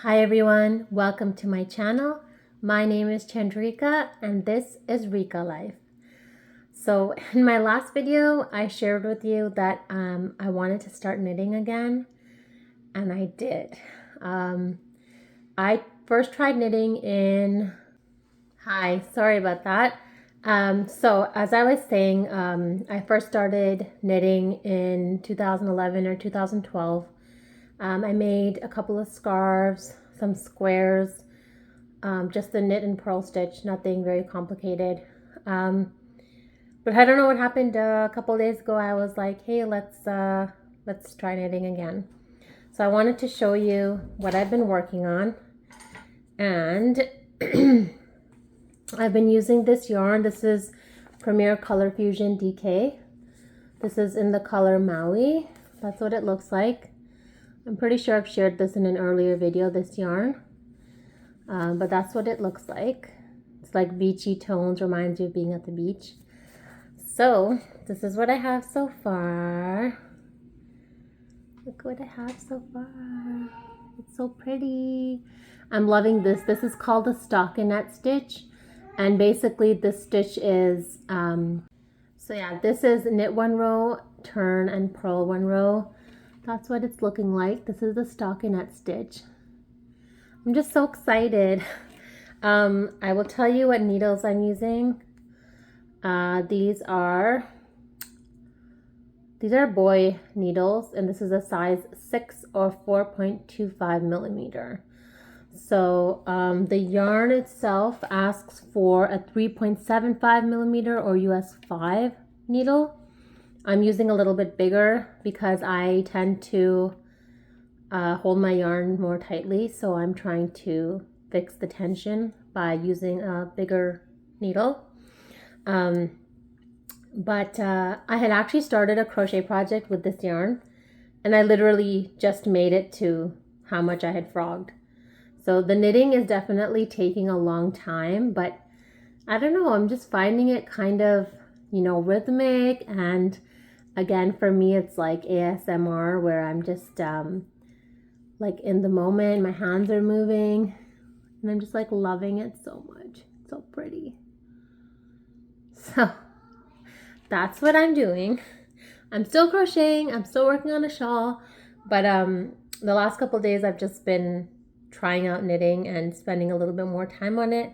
Hi everyone, welcome to my channel. My name is Chandrika and this is Rika Life. So in my last video, I shared with you that I wanted to start knitting again, and I did. I first tried knitting in... Hi, sorry about that. So as I was saying, I first started knitting in 2011 or 2012. I made a couple of scarves, some squares, just the knit and purl stitch, nothing very complicated. But I don't know what happened a couple of days ago. I was like, hey, let's try knitting again. So I wanted to show you what I've been working on. And I've been using this yarn. This is Premier Color Fusion DK. This is in the color Maui. That's what it looks like. I'm pretty sure I've shared this in an earlier video, this yarn. But that's what it looks like. It's like beachy tones, reminds you of being at the beach. So this is what I have so far. Look what I have so far. It's so pretty. I'm loving this. This is called a stockinette stitch. And basically this stitch is, so yeah, this is knit one row, turn and purl one row. That's what it's looking like. This is the stockinette stitch. I'm just so excited. I will tell you what needles I'm using. These are boy needles, and this is a size 6 or 4.25 millimeter. So the yarn itself asks for a 3.75 millimeter or US 5 needle. I'm using a little bit bigger because I tend to hold my yarn more tightly, so I'm trying to fix the tension by using a bigger needle. But I had actually started a crochet project with this yarn, and I literally just made it to how much I had frogged. So the knitting is definitely taking a long time, but I don't know, I'm just finding it kind of, rhythmic. And again, for me, it's like ASMR, where I'm just like in the moment, my hands are moving, and I'm just like loving it so much. It's so pretty. So that's what I'm doing. I'm still crocheting, I'm still working on a shawl, but the last couple of days I've just been trying out knitting and spending a little bit more time on it.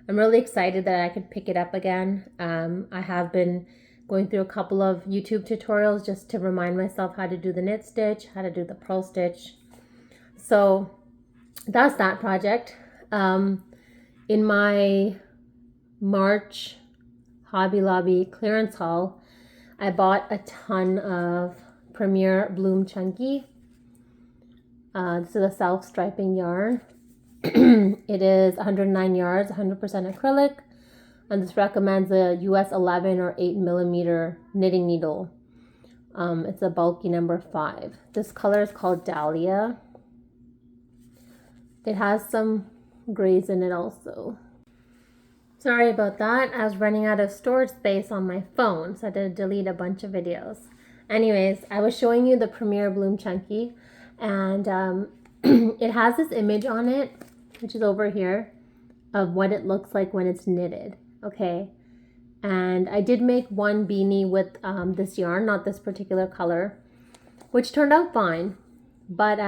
I'm really excited that I could pick it up again. I have been going through a couple of YouTube tutorials just to remind myself how to do the knit stitch, how to do the purl stitch. So that's that project. In my March Hobby Lobby clearance haul, I bought a ton of Premier Bloom Chunky. This is a self-striping yarn. It is 109 yards, 100% acrylic, and this recommends a US 11 or 8 millimeter knitting needle. It's a bulky number 5. This color is called Dahlia. It has some grays in it also. Sorry about that. I was running out of storage space on my phone, so I had to delete a bunch of videos. Anyways, I was showing you the Premier Bloom Chunky, and it has this image on it, which is over here, of what it looks like when it's knitted. Okay, and I did make one beanie with this yarn, not this particular color, which turned out fine. But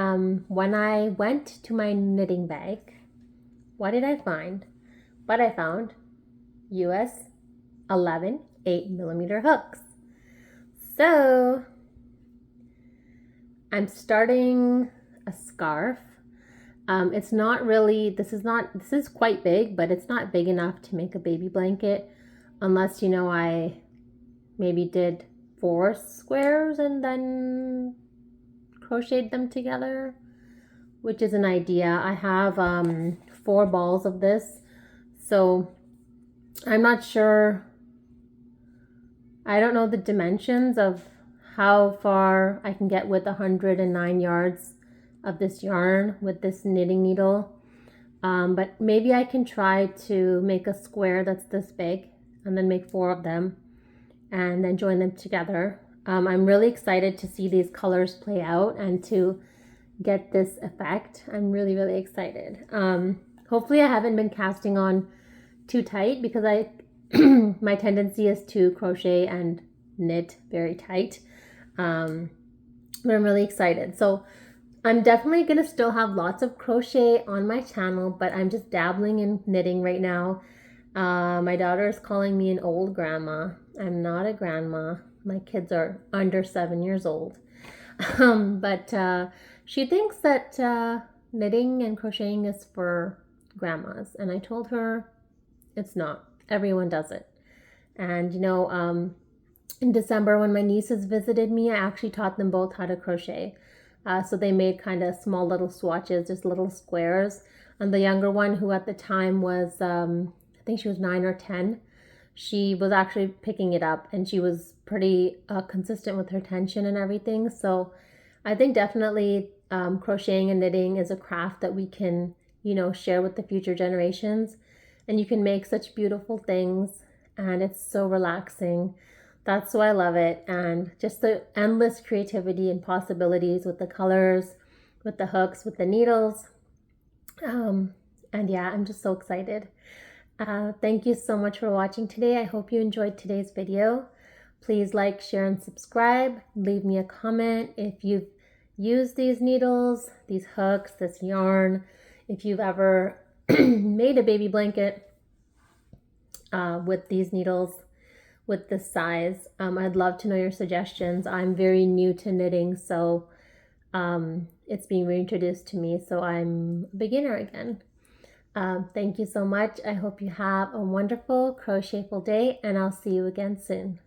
when I went to my knitting bag, what did I find? But I found US 11 8 millimeter hooks. So I'm starting a scarf. It's not really, this is quite big, but it's not big enough to make a baby blanket unless, I maybe did 4 squares and then crocheted them together, which is an idea. I have 4 balls of this, so I'm not sure. I don't know the dimensions of how far I can get with 109 yards of this yarn with this knitting needle. But maybe I can try to make a square that's this big and then make 4 of them and then join them together. I'm really excited to see these colors play out and to, get this effect. I'm really, really excited. Hopefully I haven't been casting on too tight, because I my tendency is to crochet and knit very tight. But I'm really excited. So I'm definitely going to still have lots of crochet on my channel, but I'm just dabbling in knitting right now. My daughter is calling me an old grandma. I'm not a grandma. My kids are under 7 years old. But she thinks that knitting and crocheting is for grandmas. And I told her it's not. Everyone does it. And, in December, when my nieces visited me, I actually taught them both how to crochet. So they made kind of small little swatches, just little squares. And the younger one, who at the time was, I think she was 9 or 10, she was actually picking it up, and she was pretty consistent with her tension and everything. So I think definitely crocheting and knitting is a craft that we can, share with the future generations. And you can make such beautiful things, and it's so relaxing. That's why I love it. And just the endless creativity and possibilities with the colors, with the hooks, with the needles. And yeah, I'm just so excited. Thank you so much for watching today. I hope you enjoyed today's video. Please like, share, and subscribe. Leave me a comment if you've used these needles, these hooks, this yarn. If you've ever made a baby blanket with these needles, with this size. I'd love to know your suggestions. I'm very new to knitting, so it's being reintroduced to me, so I'm a beginner again. Thank you so much. I hope you have a wonderful crochetful day, and I'll see you again soon.